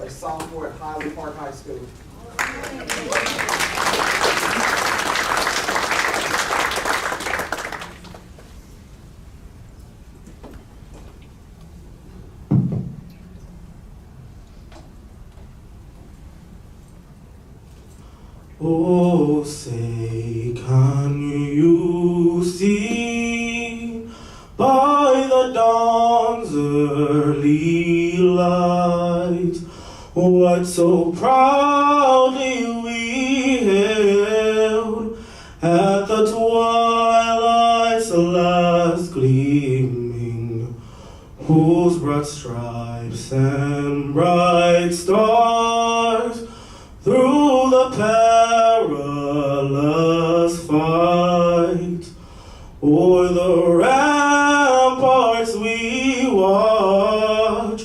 a sophomore at Highland Park High School. Oh, say, can you see by the dawn's early light what so proudly we hailed at the twilight's last gleaming, whose broad stripes and bright stars through the perilous fight o'er the ramparts we watch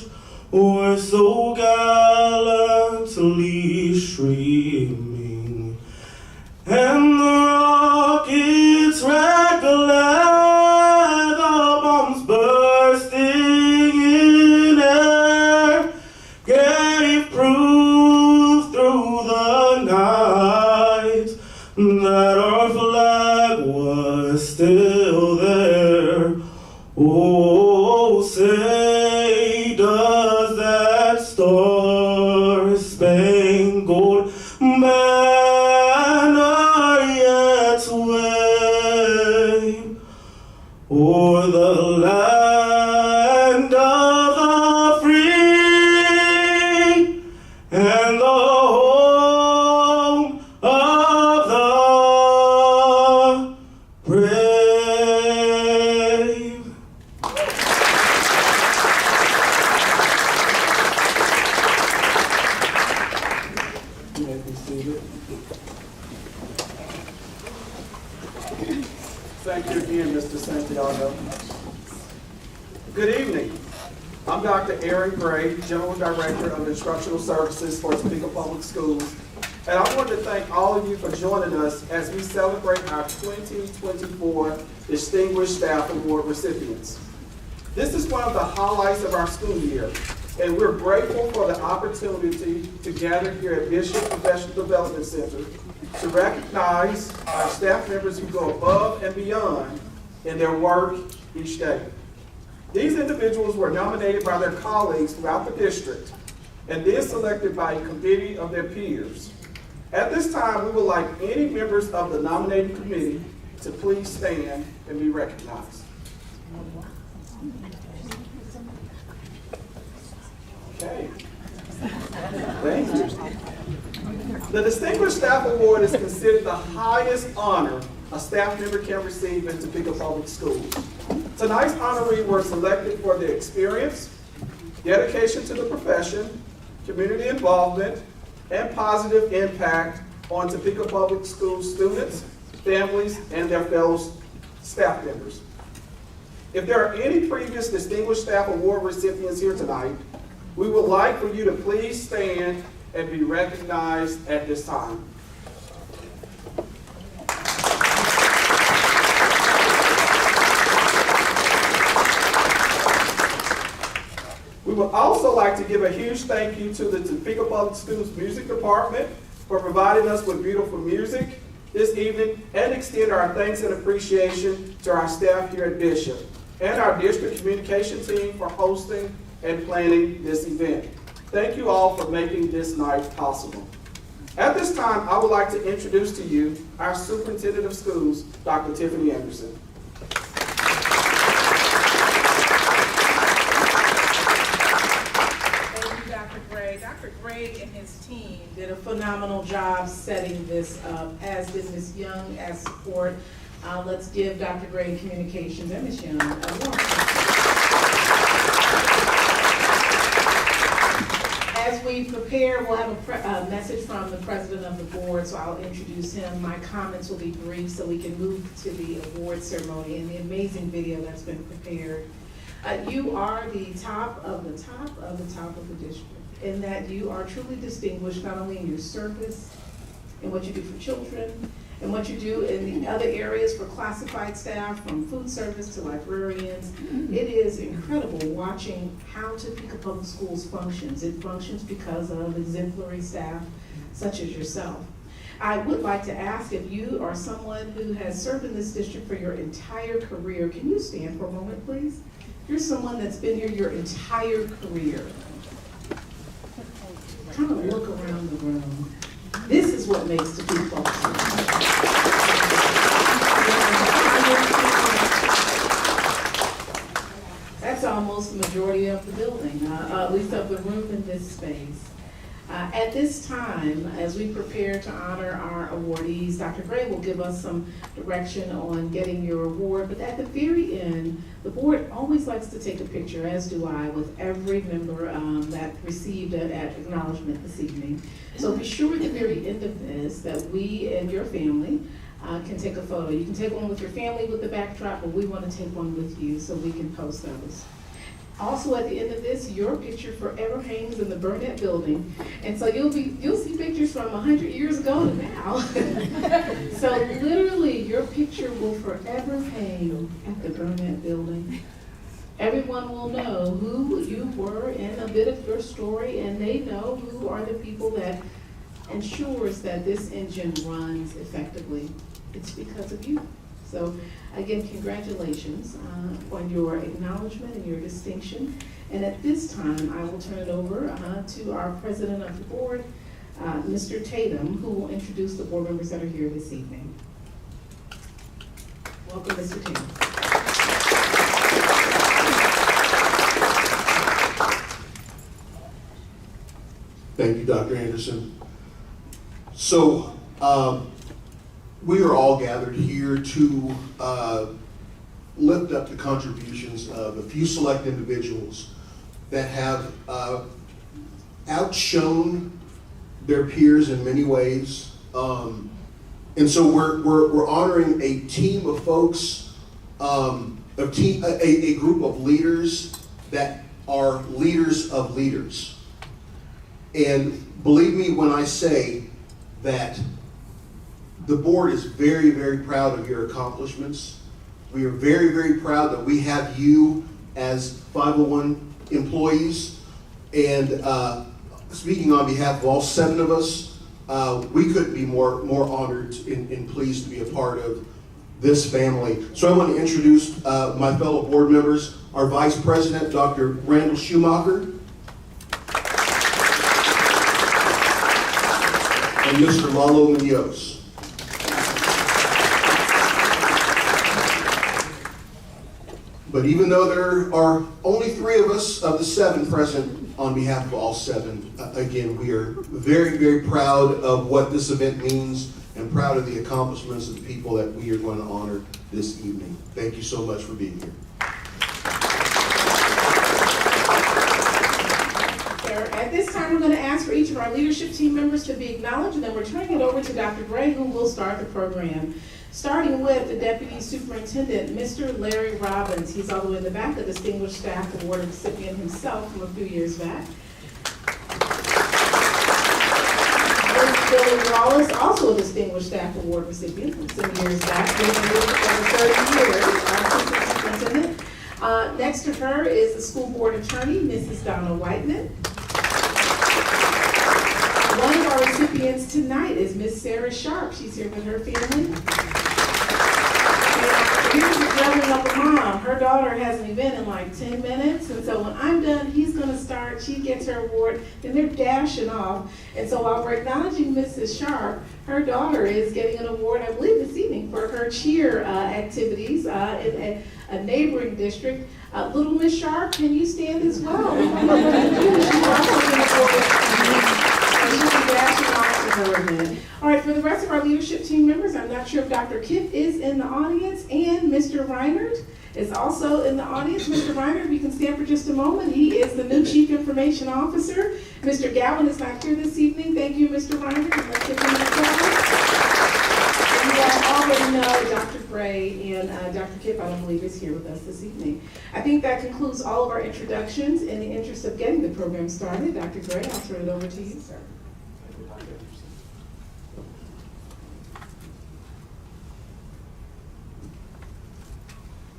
were so gallantly streaming, and the rockets' red glare, the bombs bursting in air, gave proof through the night that our flag was still there. Oh, say, does that star-spangled banner yet wave o'er the land of the free and the home of the brave? You may be seated. Thank you again, Mr. Santiago. Good evening. I'm Dr. Aaron Gray, General Director of Instructional Services for Topeka Public Schools, and I want to thank all of you for joining us as we celebrate our 2024 Distinguished Staff Award recipients. This is one of the highlights of our school year, and we're grateful for the opportunity to gather here at Bishop Professional Development Center to recognize our staff members who go above and beyond in their work each day. These individuals were nominated by their colleagues throughout the district and then selected by a committee of their peers. At this time, we would like any members of the nominating committee to please stand and be recognized. Okay. Thank you. The Distinguished Staff Award is considered the highest honor a staff member can receive in Topeka Public Schools. Tonight's honorees were selected for their experience, dedication to the profession, community involvement, and positive impact on Topeka Public Schools students, families, and their fellow staff members. If there are any previous Distinguished Staff Award recipients here tonight, we would like for you to please stand and be recognized at this time. We would also like to give a huge thank you to the Topeka Public Schools Music Department for providing us with beautiful music this evening, and extend our thanks and appreciation to our staff here at Bishop and our district communication team for hosting and planning this event. Thank you all for making this night possible. At this time, I would like to introduce to you our Superintendent of Schools, Dr. Tiffany Anderson. Dr. Gray and his team did a phenomenal job setting this up, as did Ms. Young as support. Let's give Dr. Gray in Communications and Ms. Young a warm. As we prepare, we'll have a message from the president of the board, so I'll introduce him. My comments will be brief so we can move to the award ceremony and the amazing video that's been prepared. You are the top of the top of the top of the district, in that you are truly distinguished not only in your service and what you do for children and what you do in the other areas for classified staff, from food service to librarians. It is incredible watching how Topeka Public Schools functions. It functions because of exemplary staff such as yourself. I would like to ask, if you are someone who has served in this district for your entire career, can you stand for a moment, please? You're someone that's been here your entire career. Kind of look around the room. This is what makes Topeka Public Schools. That's almost the majority of the building, at least of the room in this space. At this time, as we prepare to honor our awardees, Dr. Gray will give us some direction on getting your award, but at the very end, the board always likes to take a picture, as do I, with every member that received an acknowledgement this evening. So be sure at the very end of this that we and your family can take a photo. You can take one with your family with the backdrop, but we want to take one with you so we can post those. Also, at the end of this, your picture forever hangs in the Burnett Building, and so you'll see pictures from 100 years ago to now. So literally, your picture will forever hang at the Burnett Building. Everyone will know who you were and a bit of your story, and they know who are the people that ensures that this engine runs effectively. It's because of you. So again, congratulations on your acknowledgement and your distinction. And at this time, I will turn it over to our president of the board, Mr. Tatum, who will introduce the board members that are here this evening. Welcome, Mr. Tatum. Thank you, Dr. Anderson. So, we are all gathered here to lift up the contributions of a few select individuals that have outshone their peers in many ways. And so we're honoring a team of folks, a group of leaders that are leaders of leaders. And believe me when I say that the board is very, very proud of your accomplishments. We are very, very proud that we have you as 501 employees. And speaking on behalf of all 7 of us, we couldn't be more honored and pleased to be a part of this family. So I want to introduce my fellow board members, our Vice President, Dr. Randall Schumacher, and Mr. Lalo Munoz. But even though there are only 3 of us of the 7 present on behalf of all 7, again, we are very, very proud of what this event means and proud of the accomplishments of the people that we are going to honor this evening. Thank you so much for being here. At this time, we're going to ask for each of our leadership team members to be acknowledged, and then we're turning it over to Dr. Gray, who will start the program. Starting with the Deputy Superintendent, Mr. Larry Robbins. He's all the way in the back, a Distinguished Staff Award recipient himself from a few years back. Billy Wallace, also a Distinguished Staff Award recipient from some years back, been with over 30 years, our Superintendent. Next to her is the School Board Attorney, Mrs. Donna Whiteman. One of our recipients tonight is Miss Sarah Sharp. She's here with her family. Here's the juggling of a mom. Her daughter has an event in like 10 minutes, and so when I'm done, he's going to start. She gets her award, then they're dashing off. And so while we're acknowledging Mrs. Sharp, her daughter is getting an award, I believe, this evening for her cheer activities in a neighboring district. Little Miss Sharp, can you stand as well? She's also getting an award. All right, for the rest of our leadership team members, I'm not sure if Dr. Kipp is in the audience, and Mr. Reinert is also in the audience. Mr. Reinert, if you can stand for just a moment. He is the new Chief Information Officer. Mr. Gowan is not here this evening. Thank you, Mr. Reinert. Let's give him an applause. You all already know Dr. Gray and Dr. Kipp, I don't believe, is here with us this evening. I think that concludes all of our introductions. In the interest of getting the program started, Dr. Gray, I'll turn it over to you, sir.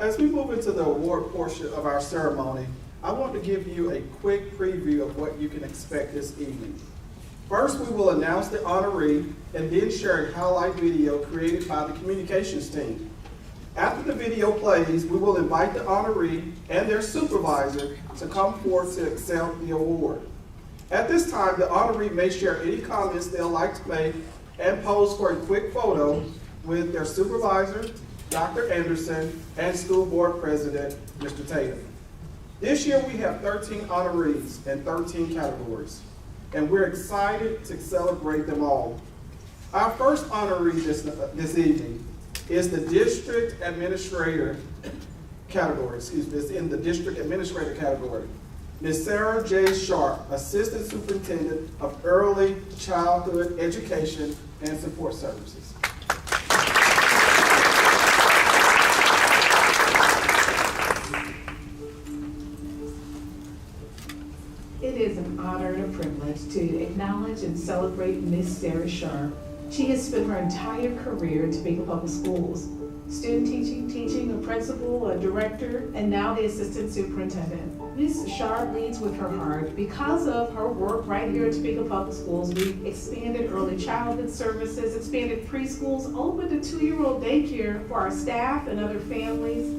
As we move into the award portion of our ceremony, I want to give you a quick preview of what you can expect this evening. First, we will announce the honoree and then share a highlight video created by the communications team. After the video plays, we will invite the honoree and their supervisor to come forward to accept the award. At this time, the honoree may share any comments they'll like to make and pose for a quick photo with their supervisor, Dr. Anderson, and school board president, Mr. Tatum. This year we have 13 honorees in 13 categories, and we're excited to celebrate them all. Our first honoree this evening is the district administrator category, it's in the district administrator category. Ms. Sarah J. Sharp, Assistant Superintendent of Early Childhood Education and Support Services. It is an honor and a privilege to acknowledge and celebrate Miss Sarah Sharp. She has spent her entire career in Topeka Public Schools, student teaching, a principal, a director, and now the assistant superintendent. Ms. Sharp leads with her heart. Because of her work right here at Topeka Public Schools, we've expanded early childhood services, expanded preschools, opened a 2-year-old daycare for our staff and other families.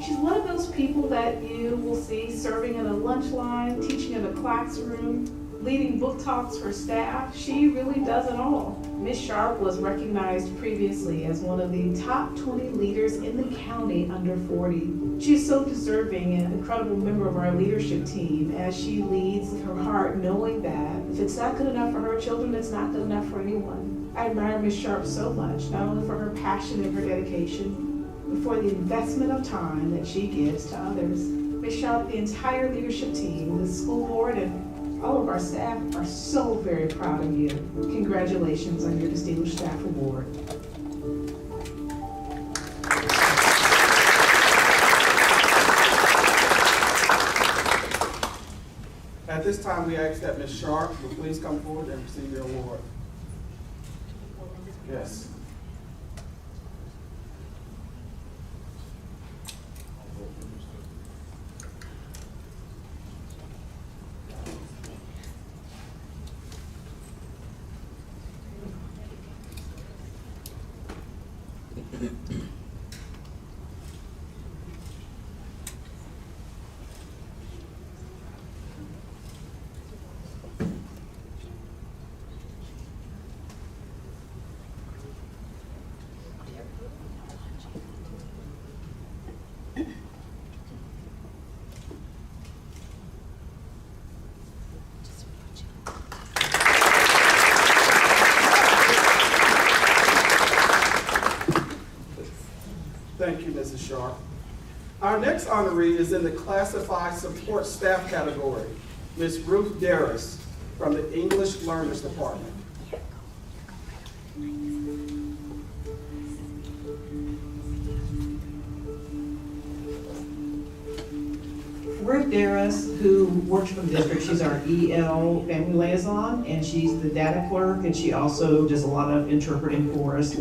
She's one of those people that you will see serving in a lunch line, teaching in a classroom, leading book talks for staff. She really does it all. Ms. Sharp was recognized previously as one of the top 20 leaders in the county under 40. She is so deserving and an incredible member of our leadership team as she leads with her heart, knowing that if it's not good enough for her children, it's not good enough for anyone. I admire Ms. Sharp so much, not only for her passion and her dedication, but for the investment of time that she gives to others. Ms. Sharp, the entire leadership team, the school board, and all of our staff are so very proud of you. Congratulations on your Distinguished Staff Award. At this time, we ask that Ms. Sharp will please come forward and receive your award. Yes. Thank you, Mrs. Sharp. Our next honoree is in the Classified Support Staff category, Ms. Ruth Darris from the English Learners Department. Ruth Darris, who works for the district, she's our EL family liaison, and she's the data clerk, and she also does a lot of interpreting for us.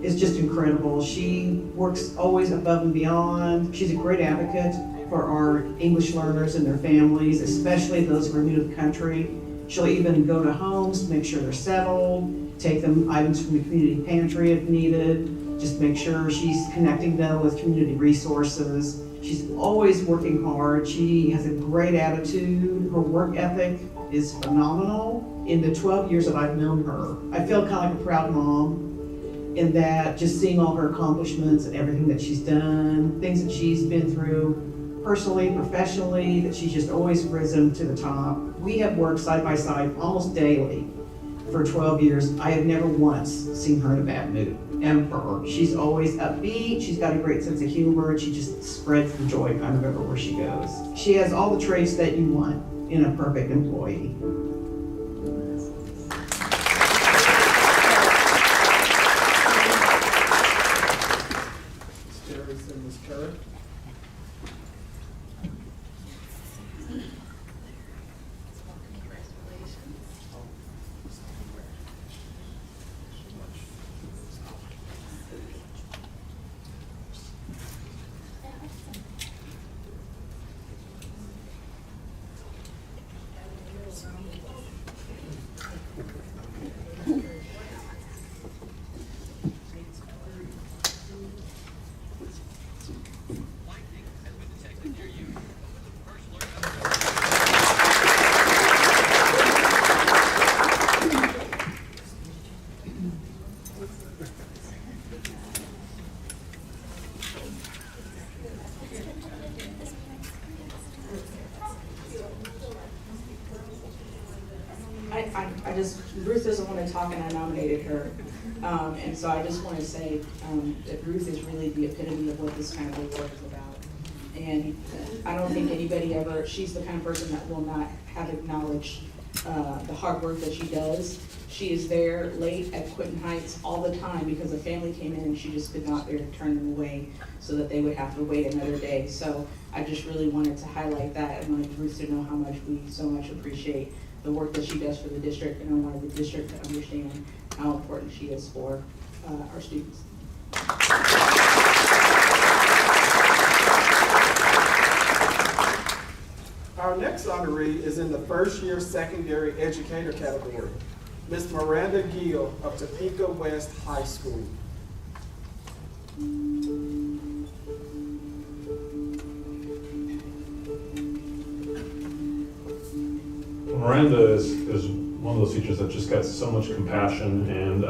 It's just incredible. She works always above and beyond. She's a great advocate for our English learners and their families, especially those who are new to the country. She'll even go to homes to make sure they're settled, take them items from the community pantry if needed, just make sure she's connecting them with community resources. She's always working hard. She has a great attitude. Her work ethic is phenomenal. In the 12 years that I've known her, I feel kind of like a proud mom in that just seeing all her accomplishments and everything that she's done, things that she's been through personally, professionally, that she's just always risen to the top. We have worked side by side almost daily for 12 years. I have never once seen her in a bad mood, ever. She's always upbeat, she's got a great sense of humor, and she just spreads the joy kind of everywhere she goes. She has all the traits that you want in a perfect employee. Ruth doesn't want to talk and I nominated her. And so I just want to say that Ruth is really the epitome of what this kind of award is about. And I don't think anybody ever, she's the kind of person that will not have acknowledged the hard work that she does. She is there late at Quinton Heights all the time because a family came in and she just could not bear to turn them away so that they would have to wait another day. So I just really wanted to highlight that and wanted Ruth to know how much we so much appreciate the work that she does for the district, and I wanted the district to understand how important she is for our students. Our next honoree is in the first year secondary educator category. Ms. Miranda Gill of Topeka West High School. Miranda is one of those teachers that just got so much compassion and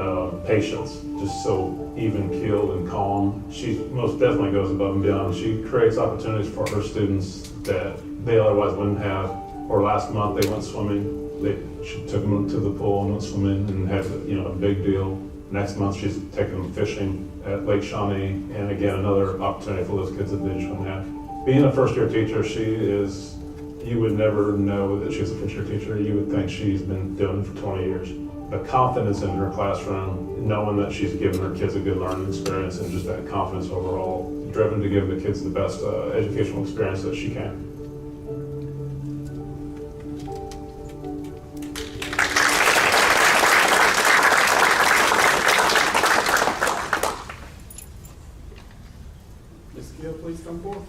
patience, just so even-keeled and calm. She most definitely goes above and beyond. She creates opportunities for her students that they otherwise wouldn't have. Or last month they went swimming. She took them to the pool and went swimming and had a big deal. Next month she's taking them fishing at Lake Shawnee, and again another opportunity for those kids that they just wouldn't have. Being a first-year teacher, you would never know that she's a first-year teacher. You would think she's been doing it for 20 years. The confidence in her classroom, knowing that she's giving her kids a good learning experience, and just that confidence overall, driven to give the kids the best educational experience that she can. Ms. Gill, please come forward.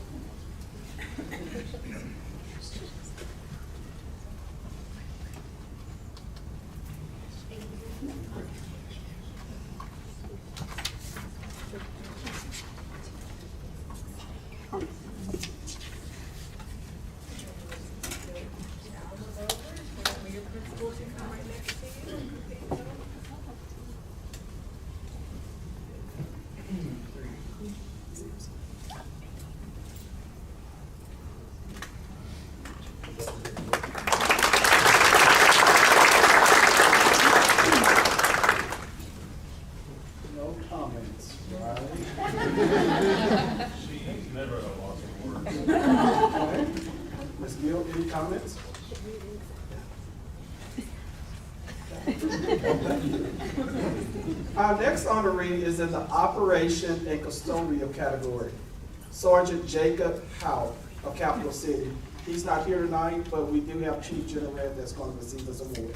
No comments, right? She's never a loss of words. Okay. Ms. Gill, any comments? Our next honoree is in the Operation and Custodial category. Sergeant Jacob Howe of Capital City. He's not here tonight, but we do have Chief General that's going to receive this award.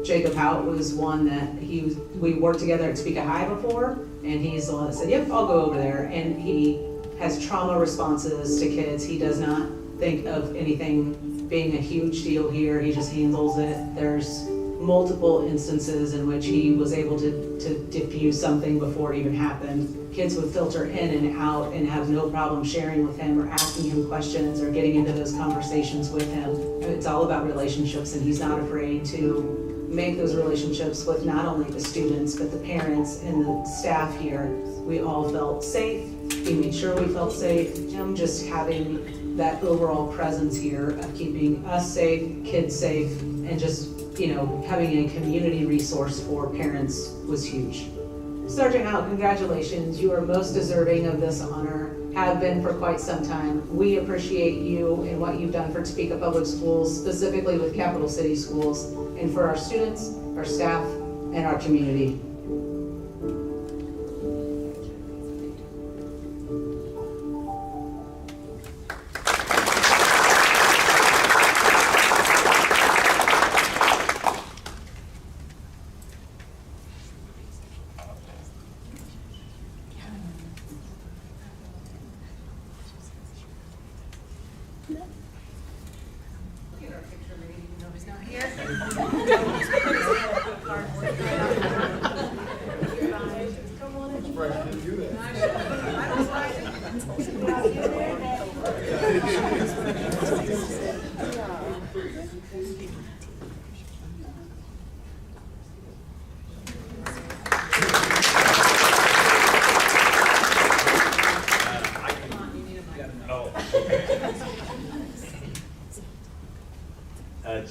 Jacob Hout was one that we worked together at Topeka High before, and he's the one that said, yep, I'll go over there. And he has trauma responses to kids. He does not think of anything being a huge deal here. He just handles it. There's multiple instances in which he was able to diffuse something before it even happened. Kids would filter in and out and have no problem sharing with him or asking him questions or getting into those conversations with him. It's all about relationships, and he's not afraid to make those relationships with not only the students, but the parents and the staff here. We all felt safe. He made sure we felt safe. Him just having that overall presence here of keeping us safe, kids safe, and just, having a community resource for parents was huge. Sergeant Hout, congratulations. You are most deserving of this honor, have been for quite some time. We appreciate you and what you've done for Topeka Public Schools, specifically with Capital City Schools, and for our students, our staff, and our community.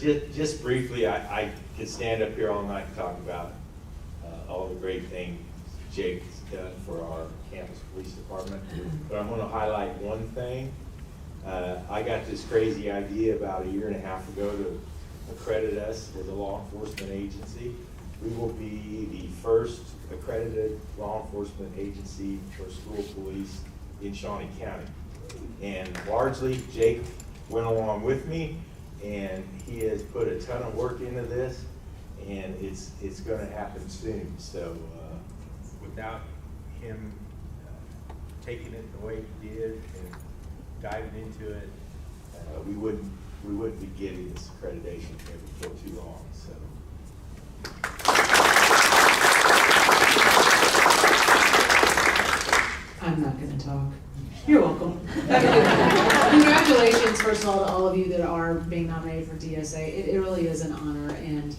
just briefly, I could stand up here all night and talk about all the great things Jake's done for our campus police department, but I'm gonna highlight one thing. I got this crazy idea about a year and a half ago to accredit us as a law enforcement agency. We will be the first accredited law enforcement agency for school police in Shawnee County. And largely, Jake went along with me, and he has put a ton of work into this, and it's gonna happen soon. So without him taking it the way he did and diving into it, we wouldn't be getting this accreditation here before too long. So. I'm not gonna talk. You're welcome. Congratulations, first of all, to all of you that are being nominated for DSA. It really is an honor, and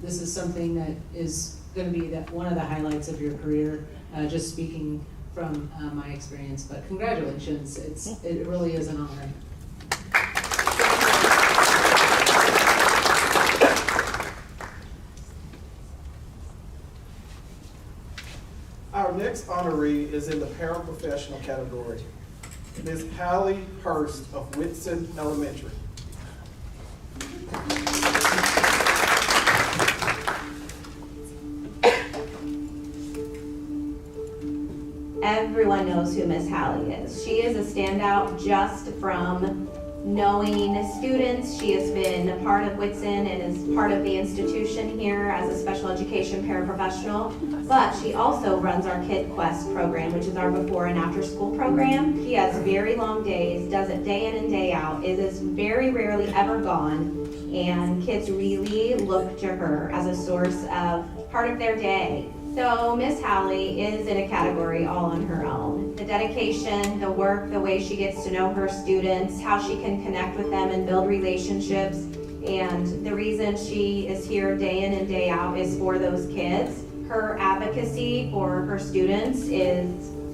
this is something that is going to be one of the highlights of your career, just speaking from my experience. But congratulations, it really is an honor. Our next honoree is in the paraprofessional category. Ms. Hallie Hurst of Whitson Elementary. Everyone knows who Miss Hallie is. She is a standout just from knowing students. She has been a part of Whitson and is part of the institution here as a special education paraprofessional. But she also runs our Kid Quest program, which is our before and after school program. She has very long days, does it day in and day out. It is very rarely ever gone. And kids really look to her as a source of part of their day. So Miss Hallie is in a category all on her own. The dedication, the work, the way she gets to know her students, how she can connect with them and build relationships. And the reason she is here day in and day out is for those kids. Her advocacy for her students is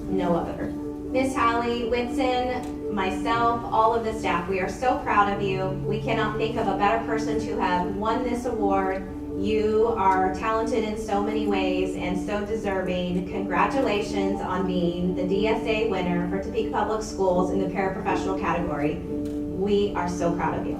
no other. Miss Hallie, Whitson, myself, all of the staff, we are so proud of you. We cannot think of a better person to have won this award. You are talented in so many ways and so deserving. Congratulations on being the DSA winner for Topeka Public Schools in the paraprofessional category. We are so proud of you.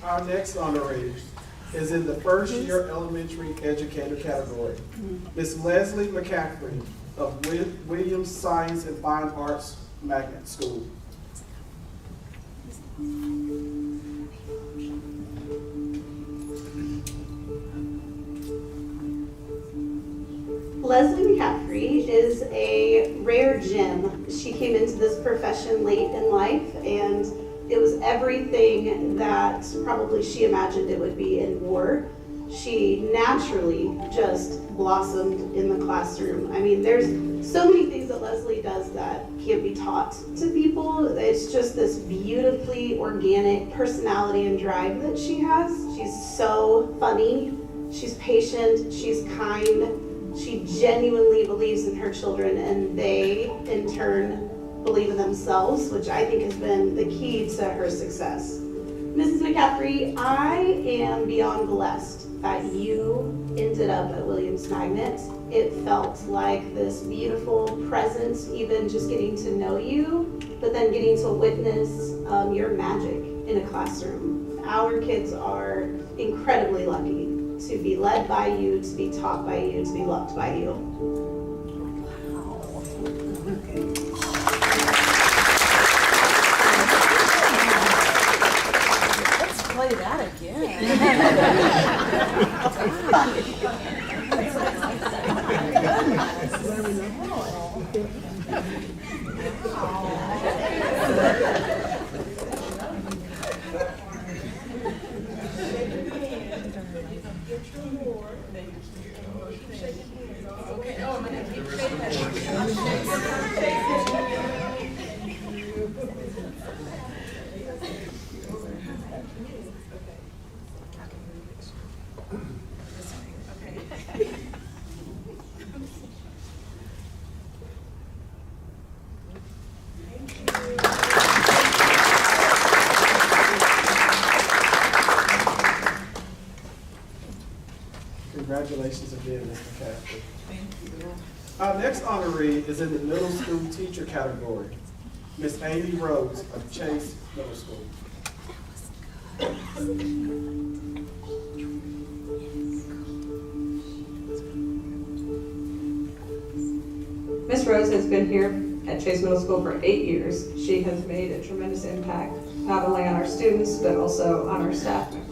Our next honoree is in the first year elementary educator category. Ms. Leslie McCaffrey of Williams Science and Fine Arts Magnet School. Leslie McCaffrey is a rare gem. She came into this profession late in life, and it was everything that probably she imagined it would be and more. She naturally just blossomed in the classroom. I mean, there's so many things that Leslie does that can't be taught to people. It's just this beautifully organic personality and drive that she has. She's so funny, she's patient, she's kind. She genuinely believes in her children, and they, in turn, believe in themselves, which I think has been the key to her success. Mrs. McCaffrey, I am beyond blessed that you ended ended up at Williams Magnet. It felt like this beautiful presence, even just getting to know you, but then getting to witness your magic in a classroom. Our kids are incredibly lucky to be led by you, to be taught by you, to be loved by you. Play that again. Congratulations again, Mr. Caffrey. Our next honoree is in the middle school teacher category, Miss Amy Rhodes of Chase Middle School. Ms. Rose has been here at Chase Middle School for 8 years. She has made a tremendous impact, not only on our students, but also on our staff members.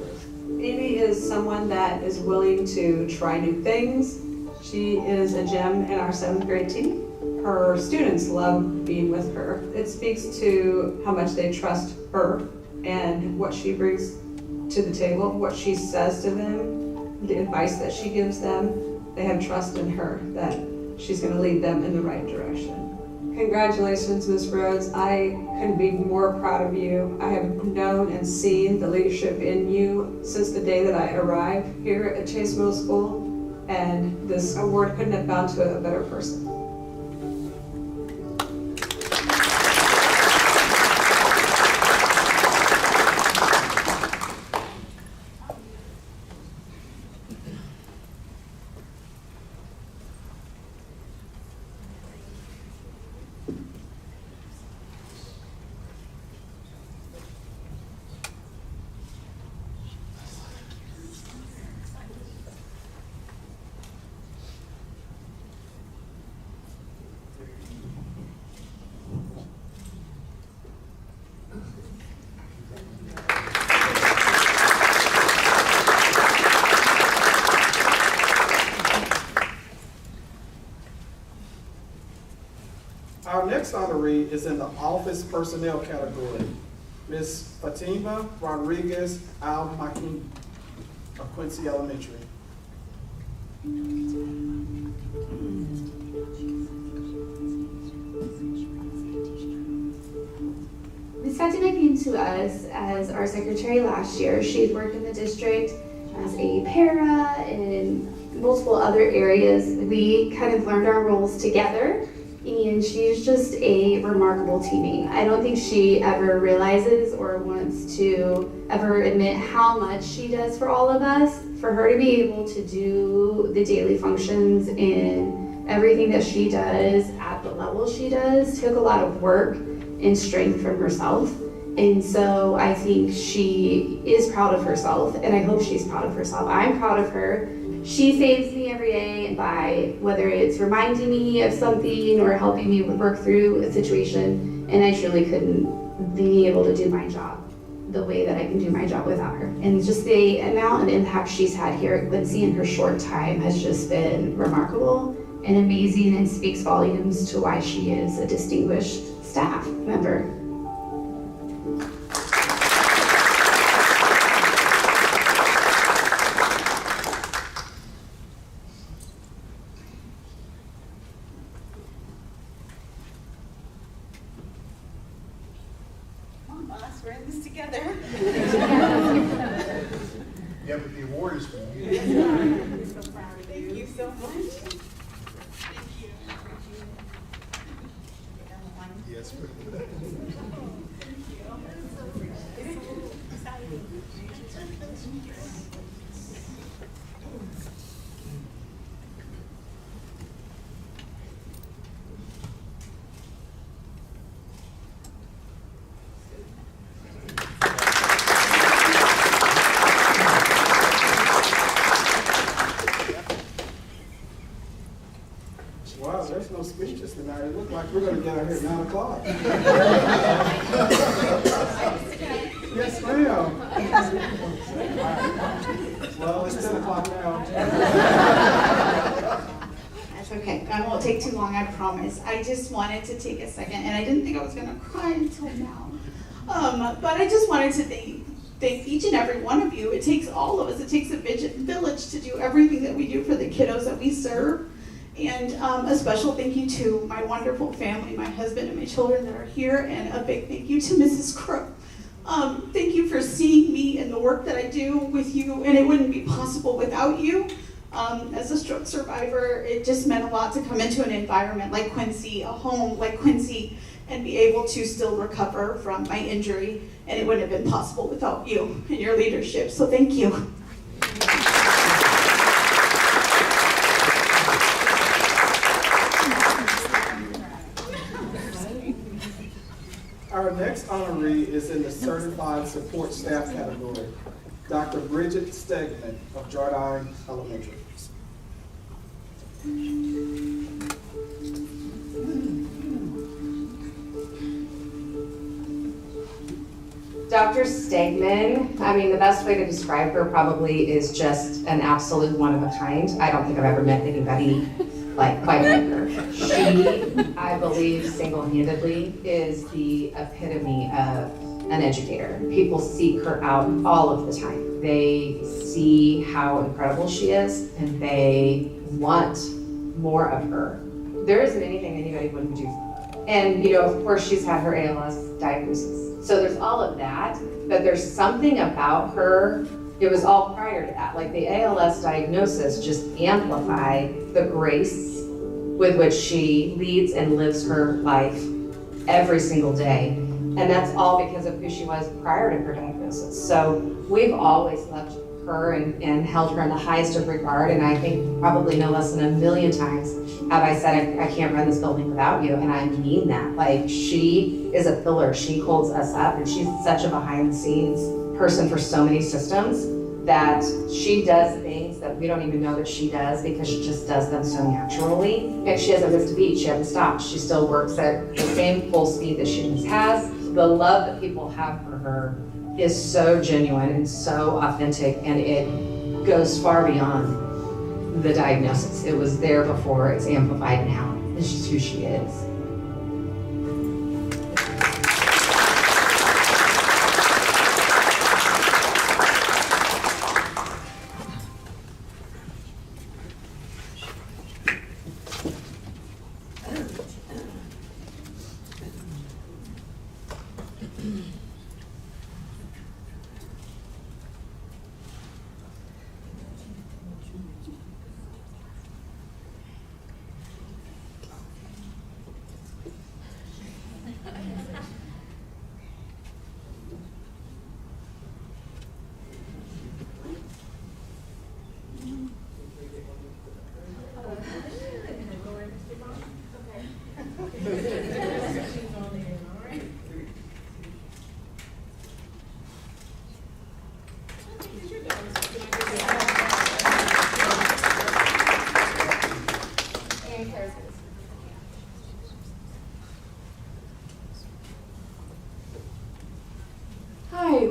Amy is someone that is willing to try new things. She is a gem in our 7th grade team. Her students love being with her. It speaks to how much they trust her and what she brings to the table, what she says to them, the advice that she gives them. They have trust in her that she's going to lead them in the right direction. Congratulations, Ms. Rhodes. I couldn't be more proud of you. I have known and seen the leadership in you since the day that I arrived here at Chase Middle School, and this award couldn't have gone to a better person. Our next honoree is in the office personnel category, Ms. Fatima Rodriguez Al-Makin of Quincy Elementary. Ms. Fatima came to us as our secretary last year. She's worked in the district as a para and multiple other areas. We kind of learned our roles together, and she's just a remarkable teammate. I don't think she ever realizes or wants to ever admit how much she does for all of us. For her to be able to do the daily functions and everything that she does at the level she does took a lot of work and strength from herself. And so I think she is proud of herself, and I hope she's proud of herself. I'm proud of her. She saves me every day by whether it's reminding me of something or helping me work through a situation, and I truly couldn't be able to do my job the way that I can do my job without her. And just the amount of impact she's had here at Quincy in her short time has just been remarkable and amazing, and speaks volumes to why she is a distinguished staff member. We're in this together. Yeah, but the award is for you. I'm so proud of you. Thank you so much. Thank you. Yes. no speeches tonight. It looked like we're gonna get out here at 9 o'clock. Yes, ma'am. Well, it's 10 o'clock now. That's okay. I won't take too long, I promise. I just wanted to take a second, and I didn't think I was gonna cry until now. But I just wanted to thank each and every one of you. It takes all of us. It takes a village to do everything that we do for the kiddos that we serve. And a special thank you to my wonderful family, my husband and my children that are here, and a big thank you to Mrs. Crook. Thank you for seeing me and the work that I do with you, and it wouldn't be possible without you. As a stroke survivor, it just meant a lot to come into an environment like Quincy, a home like Quincy, and be able to still recover from my injury, and it wouldn't have been possible without you and your leadership, so thank you. Our next honoree is in the Certified Support Staff category, Dr. Bridget Stegman of Jardine Elementary. Dr. Stegman, I mean, the best way to describe her probably is just an absolute one of a kind. I don't think I've ever met anybody like quite like her. She, I believe, single-handedly is the epitome of an educator. People seek her out all of the time. They see how incredible she is, and they want more of her. There isn't anything anybody wouldn't do for her. And, you know, of course, she's had her ALS diagnosis. So there's all of that, but there's something about her, it was all prior to that. Like the ALS diagnosis just amplified the grace with which she leads and lives her life every single day. And that's all because of who she was prior to her diagnosis. So we've always loved her and held her in the highest of regard. And I think probably no less than 1 million times have I said, I can't run this building without you. And I mean that. Like, she is a pillar. She holds us up, and she's such a behind the scenes person for so many systems that she does things that we don't even know that she does because she just does them so naturally. And she hasn't missed a beat. She hasn't stopped. She still works at the same full speed that she always has. The love that people have for her is so genuine and so authentic, and it goes far beyond the diagnosis. It was there before, it's amplified now. It's just who she is.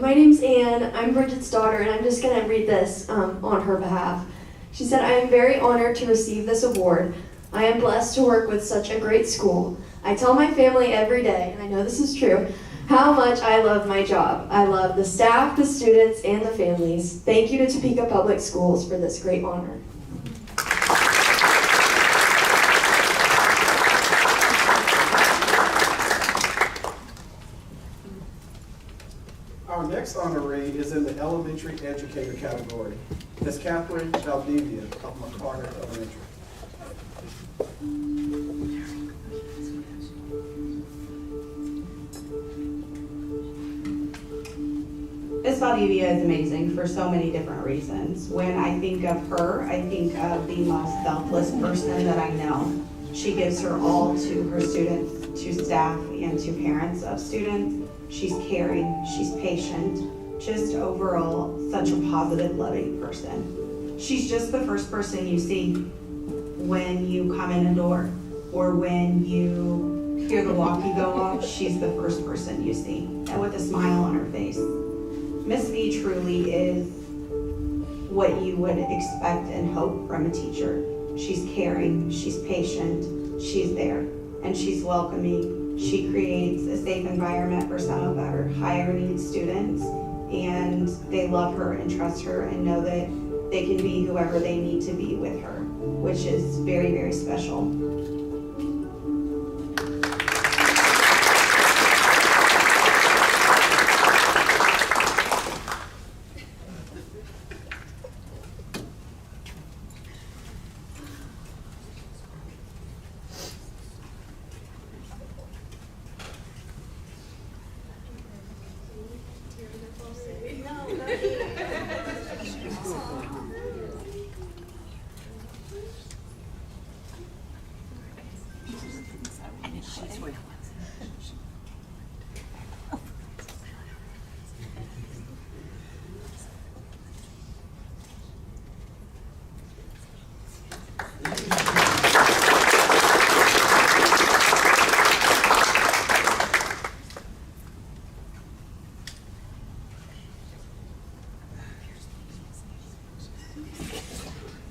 My name's Anne. I'm Bridget's daughter, and I'm just going to read this on her behalf. She said, I am very honored to receive this award. I am blessed to work with such a great school. I tell my family every day, and I know this is true, how much I love my job. I love the staff, the students, and the families. Thank you to Topeka Public Schools for this great honor. Our next honoree is in the elementary educator category. Ms. Catherine Valdivia of McCarter Elementary. Ms. Valdivia is amazing for so many different reasons. When I think of her, I think of the most selfless person that I know. She gives her all to her students, to staff, and to parents of students. She's caring, she's patient, just overall such a positive, loving person. She's just the first person you see when you come in a door. or when you hear the walkie go off, she's the first person you see, and with a smile on her face. Miss V truly is what you would expect and hope from a teacher. She's caring, she's patient, she's there, and she's welcoming. She creates a safe environment for some of our higher needs students, and they love her and trust her and know that they can be whoever they need to be with her, which is very, very special.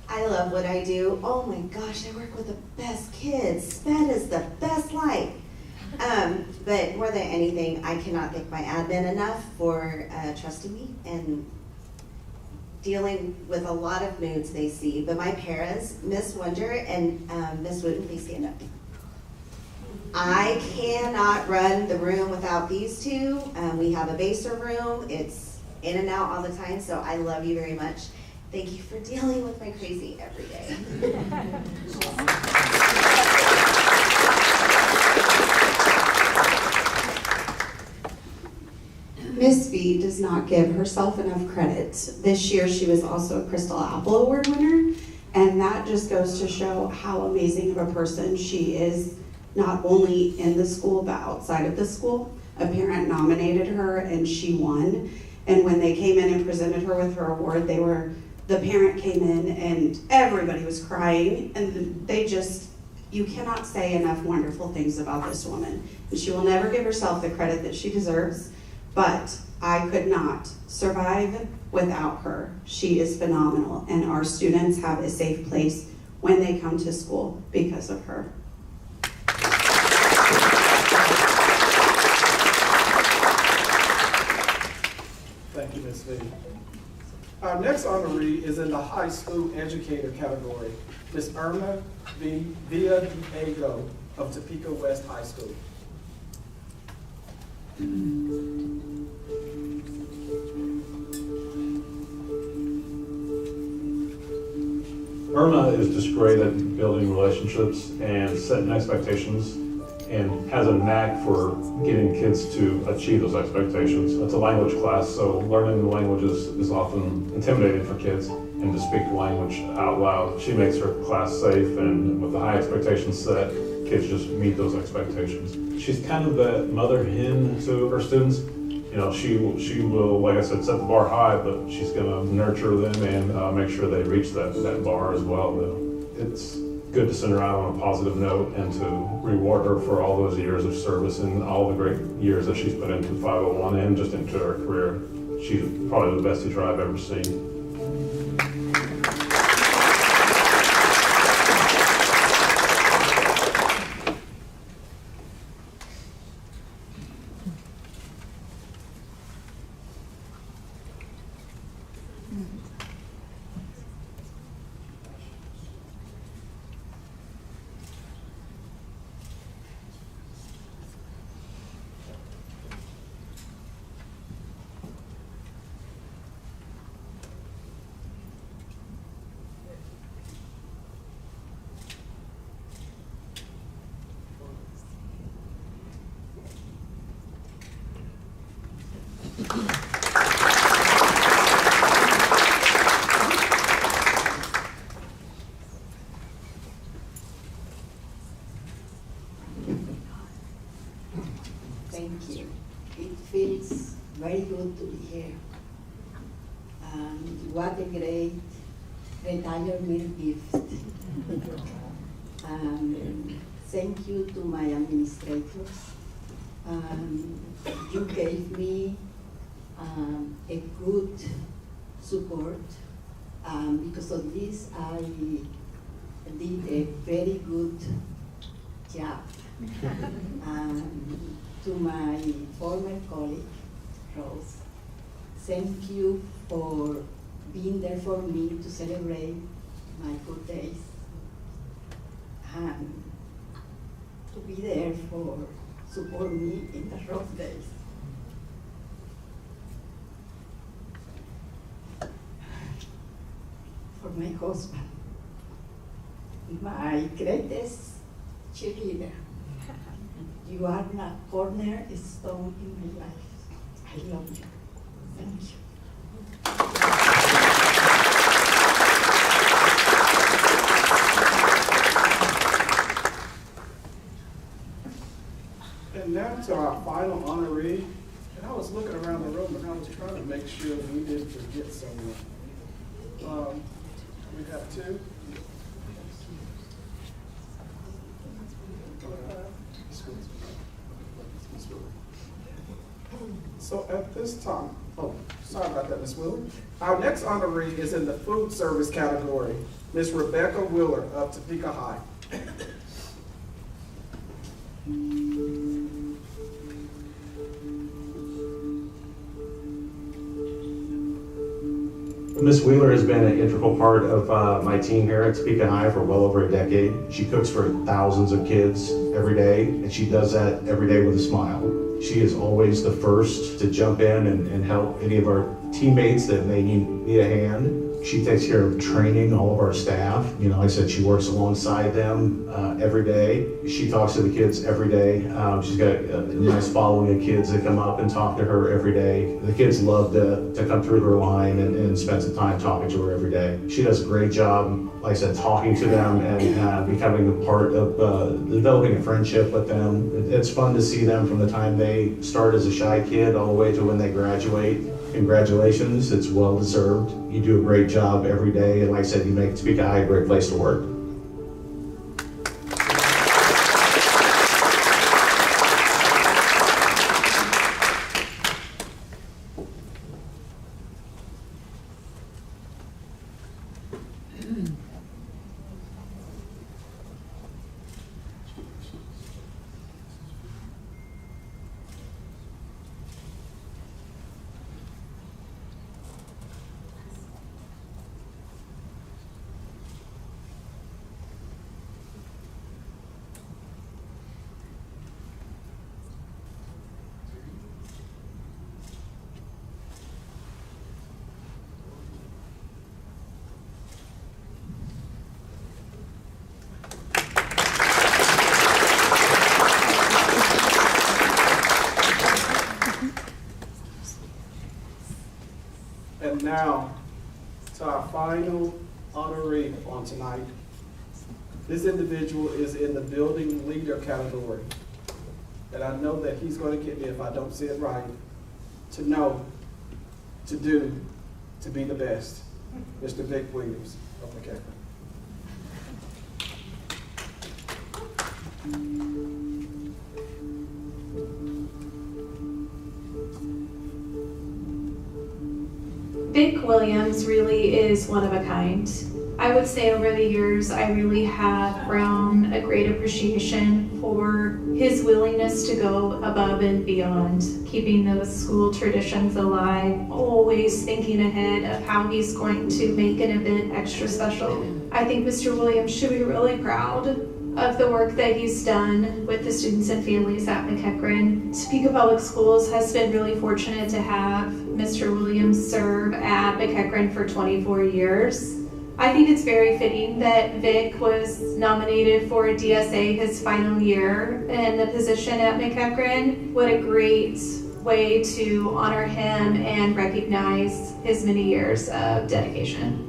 I love what I do. Oh my gosh, I work with the best kids. That is the best life. But more than anything, I cannot thank my admin enough for trusting me and dealing with a lot of moods they see. But my paras, Miss Wonder and Miss Wooten, please stand up. I cannot run the room without these two. We have a baser room. It's in and out all the time, so I love you very much. Thank you for dealing with my crazy every day. Miss V does not give herself enough credit. This year she was also a Crystal Apple Award winner, and that just goes to show how amazing of a person she is, not only in the school but outside of the school. A parent nominated her and she won, and when they came in and presented her with her award, the parent came in and everybody was crying, and you cannot say enough wonderful things about this woman. And she will never give herself the credit that she deserves, but I could not survive without her. She is phenomenal, and our students have a safe place when they come to school because of her. Thank you, Ms. V. Our next honoree is in the high school educator category, Ms. Irma Villadiego of Topeka West High School. Irma is just great at building relationships and setting expectations, and has a knack for getting kids to achieve those expectations. It's a language class, so learning the languages is often intimidating for kids, and to speak the language out loud, she makes her class safe, and with the high expectations set, kids just meet those expectations. She's kind of the mother hen to her students. You know, she will, like I said, set the bar high, but she's gonna nurture them and make sure they reach that bar as well. It's good to send her out on a positive note and to reward her for all those years of service and all the great years that she's put into 501 and just into her career. She's probably the best teacher I've ever seen. Thank you. It feels very good to be here. What a great retirement gift. thank you to my administrators. You gave me a good support. Because of this, I did a very good job. To my former colleague, Rose, thank you for being there for me to celebrate my good days. And to be there for support me in the rough days. For my husband, my greatest cheerleader. You are a cornerstone in my life. I love you. Thank you. And now to our final honoree. And I was looking around the room and I was trying to make sure we didn't forget someone. We have two. So at this time, sorry about that, Ms. Wheeler. Our next honoree is in the food service category, Ms. Rebecca Wheeler of Topeka High. Ms. Wheeler has been an integral part of my team here at Topeka High for well over a decade. She cooks for thousands of kids every day, and she does that every day with a smile. She is always the first to jump in and help any of our teammates that may need a hand. She takes care of training all of our staff. You know, like I said, she works alongside them every day. She talks to the kids every day. She's got a nice following of kids that come up and talk to her every day. The kids love to come through her line and spend some time talking to her every day. She does a great job, like I said, talking to them and becoming a part of developing a friendship with them. It's fun to see them from the time they start as a shy kid all the way to when they graduate. Congratulations, it's well deserved. You do a great job every day, and like I said, you make Topeka High a great place to work. And now, to our final honoree on tonight. This individual is in the building leader category. And I know that he's going to get me, if I don't say it right, to know, to do, to be the best. Mr. Vic Williams of McEachran. Vic Williams really is one of a kind. I would say over the years, I really have grown a great appreciation for his willingness to go above and beyond, keeping those school traditions alive, always thinking ahead of how he's going to make an event extra special. I think Mr. Williams should be really proud of the work that he's done with the students and families at McEachran. Topeka Public Schools has been really fortunate to have Mr. Williams serve at McEachran for 24 years. I think it's very fitting that Vic was nominated for a DSA his final year in the position at McEachran. What a great way to honor him and recognize his many years of dedication.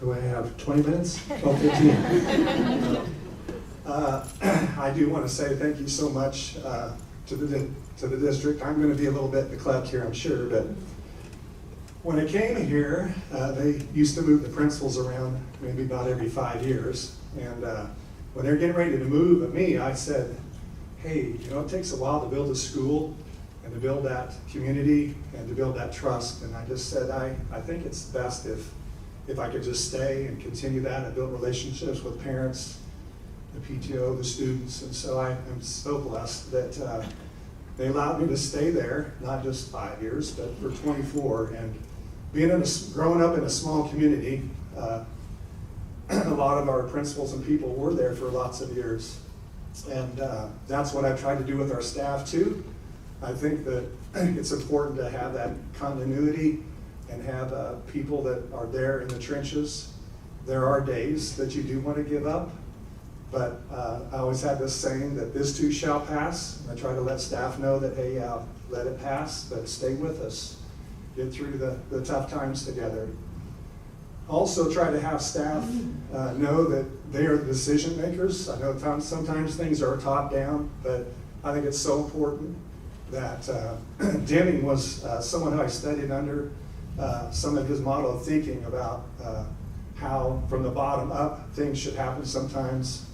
Do I have 20 minutes? Oh, 15. I do want to say thank you so much to the district. I'm going to be a little bit declawed here, I'm sure, but when I came here, they used to move the principals around maybe about every 5 years. And when they're getting ready to move at me, I said, hey, you know, it takes a while to build a school and to build that community and to build that trust. And I just said, I think it's best if I could just stay and continue that and build relationships with parents, the PTO, the students. And so I am so blessed that they allowed me to stay there, not just 5 years, but for 24. And growing up in a small community, a lot of our principals and people were there for lots of years. And that's what I've tried to do with our staff too. I think that it's important to have that continuity and have people that are there in the trenches. There are days that you do want to give up, but I always had this saying that this too shall pass. And I try to let staff know that, hey, let it pass, but stay with us. Get through the tough times together. Also try to have staff know that they are the decision makers. I know sometimes things are top down, but I think it's so important that Deming was someone who I studied under, some of his model of thinking about how from the bottom up things should happen sometimes.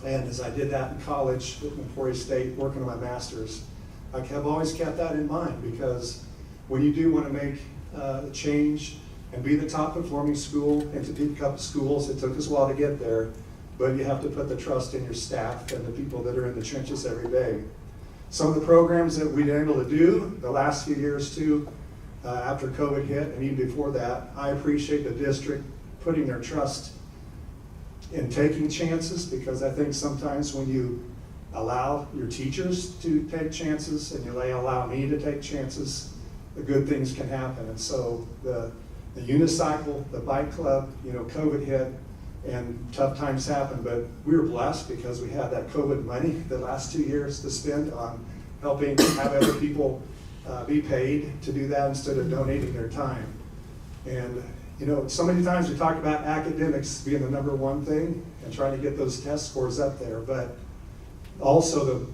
And as I did that in college at Emporia State, working on my master's, I have always kept that in mind, because when you do want to make a change and be the top performing school and to pick up schools, it took us a while to get there, but you have to put the trust in your staff and the people that are in the trenches every day. Some of the programs that we've been able to do the last few years too, after COVID hit and even before that, I appreciate the district putting their trust in taking chances, because I think sometimes when you allow your teachers to take chances and you allow me to take chances, the good things can happen. And so the unicycle, the bike club, you know, COVID hit and tough times happened, but we were blessed because we had that COVID money the last 2 years to spend on helping have other people be paid to do that instead of donating their time. And you know, so many times we talk about academics being the #1 thing and trying to get those test scores up there, but also the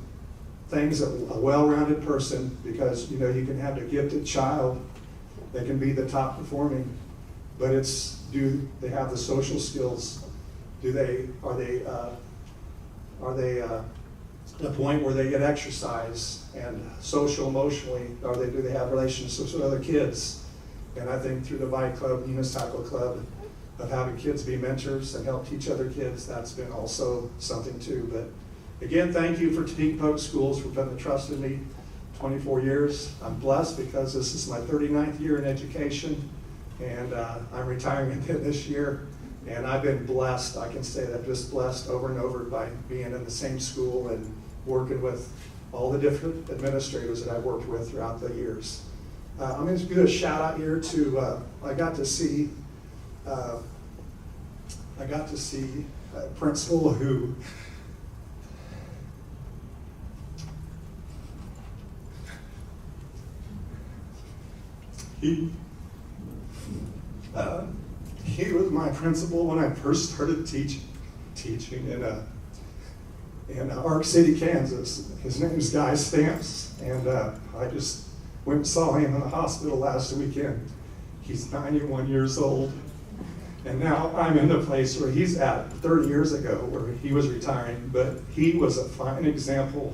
things that a well-rounded person, because you know, you can have a gifted child that can be the top performing, but it's, do they have the social skills? Are they at a point where they get exercise and social emotionally? Do they have relationships with other kids? And I think through the bike club, unicycle club, of having kids be mentors and help teach other kids, that's been also something too. But again, thank you for Topeka Public Schools for putting the trust in me. 24 years. I'm blessed because this is my 39th year in education, and I'm retiring at the end of this year. And I've been blessed, I can say that, just blessed over and over by being in the same school and working with all the different administrators that I've worked with throughout the years. I'm going to do a shout out here to, I got to see a principal who he was my principal when I first started teaching in Ark City, Kansas. His name's Guy Stamps, and I just went and saw him in the hospital last weekend. He's 91 years old, and now I'm in the place where he's at 30 years ago, where he was retiring, but he was a fine example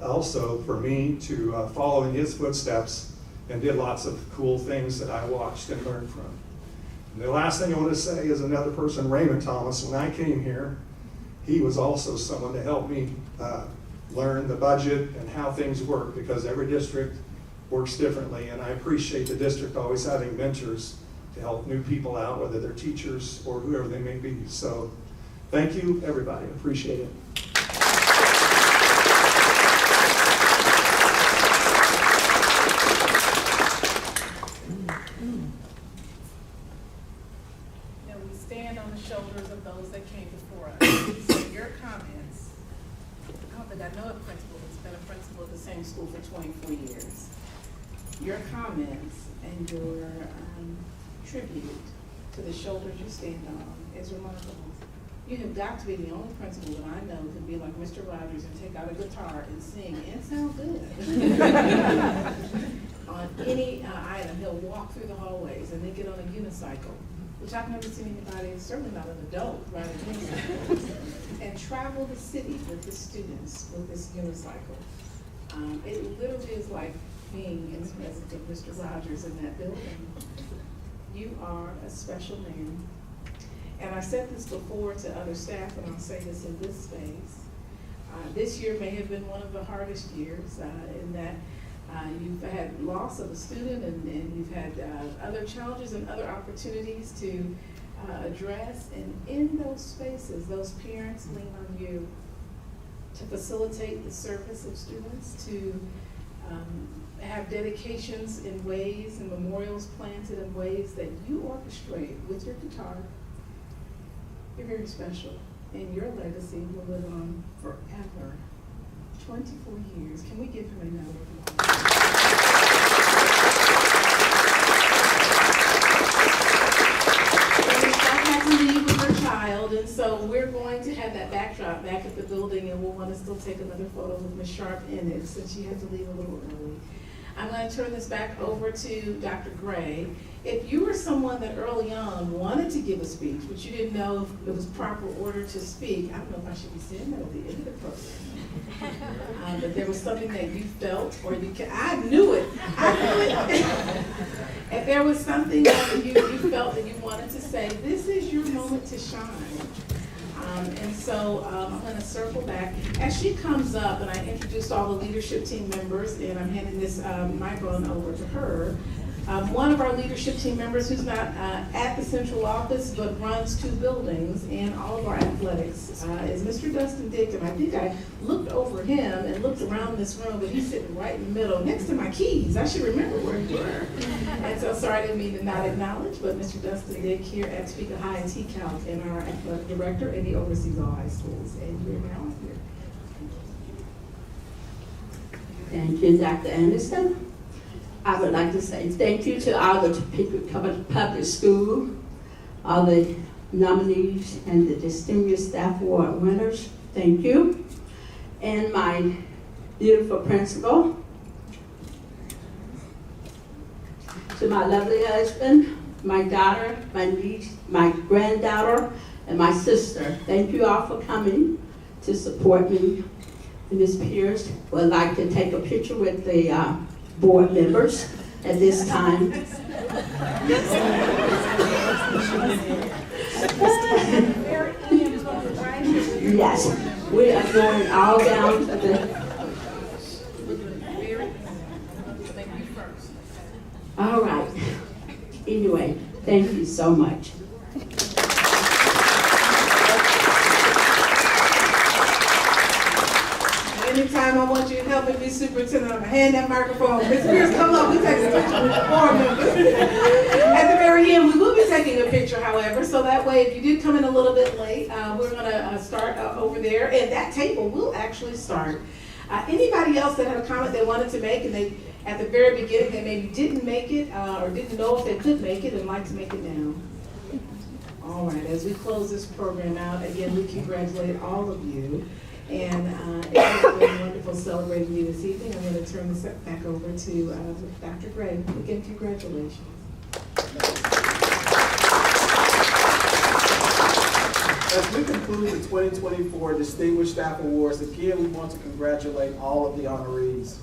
also for me to follow in his footsteps, and did lots of cool things that I watched and learned from. And the last thing I want to say is another person, Raymond Thomas. When I came here, he was also someone to help me learn the budget and how things work, because every district works differently, and I appreciate the district always having mentors to help new people out, whether they're teachers or whoever they may be. So thank you, everybody. Appreciate it. Now we stand on the shoulders of those that came before us. So your comments, I don't think I know a principal who's been a principal at the same school for 24 years. Your comments and your tribute to the shoulders you stand on is remarkable. You have got to be the only principal that I know who can be like Mr. Rogers and take out a guitar and sing and sound good. On any item, he'll walk through the hallways and then get on a unicycle, which I've never seen anybody, certainly not an adult, ride a unicycle, and travel the city with his students with this unicycle. It literally is like being in the presence of Mr. Rogers in that building. You are a special man. And I said this before to other staff, and I'll say this in this space. This year may have been one of the hardest years in that you've had loss of a student and you've had other challenges and other opportunities to address. And in those spaces, those parents lean on you to facilitate the service of students, to have dedications in ways and memorials planted in ways that you orchestrate with your guitar. You're very special, and your legacy will live on forever. 24 years. Can we give him another applause? And Miss Sharp had to leave with her child, and so we're going to have that backdrop back at the building, and we'll want to still take another photo with Miss Sharp in it, since she had to leave a little early. I'm going to turn this back over to Dr. Gray. If you were someone that early on wanted to give a speech, but you didn't know if it was proper order to speak, I don't know if I should be saying that at the end of the program. But there was something that you felt, or I knew it. If there was something that you felt that you wanted to say, this is your moment to shine. And so I'm going to circle back. As she comes up, and I introduced all the leadership team members, and I'm handing this microphone over to her. One of our leadership team members who's not at the central office but runs 2 buildings and all of our athletics is Mr. Dustin Dick. And I think I looked over him and looked around this room, but he's sitting right in the middle next to my keys. I should remember where you were. And so sorry, I didn't mean to not acknowledge, but Mr. Dustin Dick here at Topeka High and T-Count and our athletic director, and he oversees all high schools. And you're now here. Thank you, Dr. Anderson. I would like to say thank you to all the Topeka Public School, all the nominees and the distinguished staff award winners. Thank you. And my beautiful principal, to my lovely husband, my daughter, my niece, my granddaughter, and my sister. Thank you all for coming to support me. And Ms. Pierce would like to take a picture with the board members at this time. Yes, we are going all down to the... All right. Anyway, thank you so much. Anytime I want you to help me be superintendent, I'm going to hand that microphone. Ms. Pierce, come up. We take a picture with the board members. At the very end, we will be taking a picture, however, so that way, if you did come in a little bit late, we're going to start over there, and that table will actually start. Anybody else that had a comment they wanted to make, and they, at the very beginning, they maybe didn't make it, or didn't know if they could make it, and like to make it now? All right, as we close this program out, again, we congratulate all of you. And it has been wonderful celebrating you this evening. I'm going to turn this back over to Dr. Gray. Again, congratulations. As we conclude the 2024 Distinguished Staff Awards, again, we want to congratulate all of the honorees.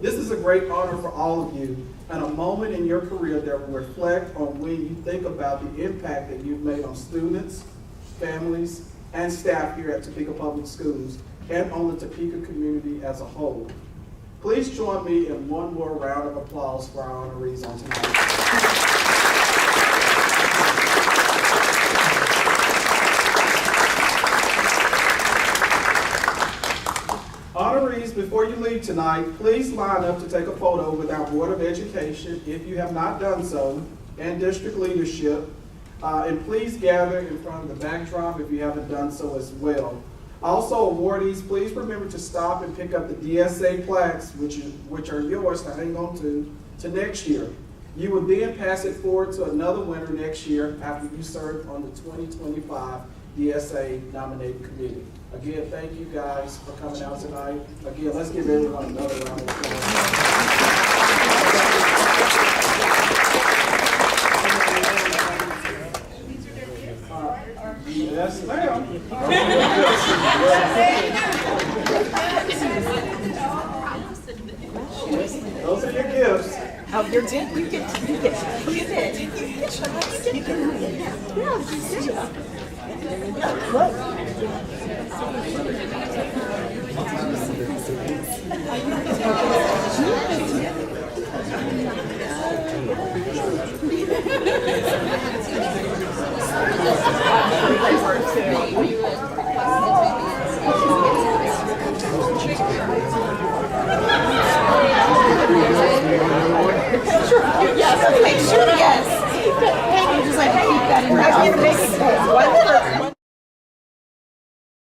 This is a great honor for all of you and a moment in your career that will reflect on when you think about the impact that you've made on students, families, and staff here at Topeka Public Schools and on the Topeka community as a whole. Please join me in one more round of applause for our honorees on tonight. Honorees, before you leave tonight, please line up to take a photo with our Board of Education if you have not done so, and district leadership. And please gather in front of the backdrop if you haven't done so as well. Also, awardees, please remember to stop and pick up the DSA plaques, which are yours to hang on to next year. You will then pass it forward to another winner next year after you serve on the 2025 DSA nominating committee. Again, thank you guys for coming out tonight. Again, let's give everyone another round of applause. Yes, ma'am. Those are your gifts. Oh, you're dead. You get. You did. You can. Yes, make sure, yes. I'm just like, keep that in mind.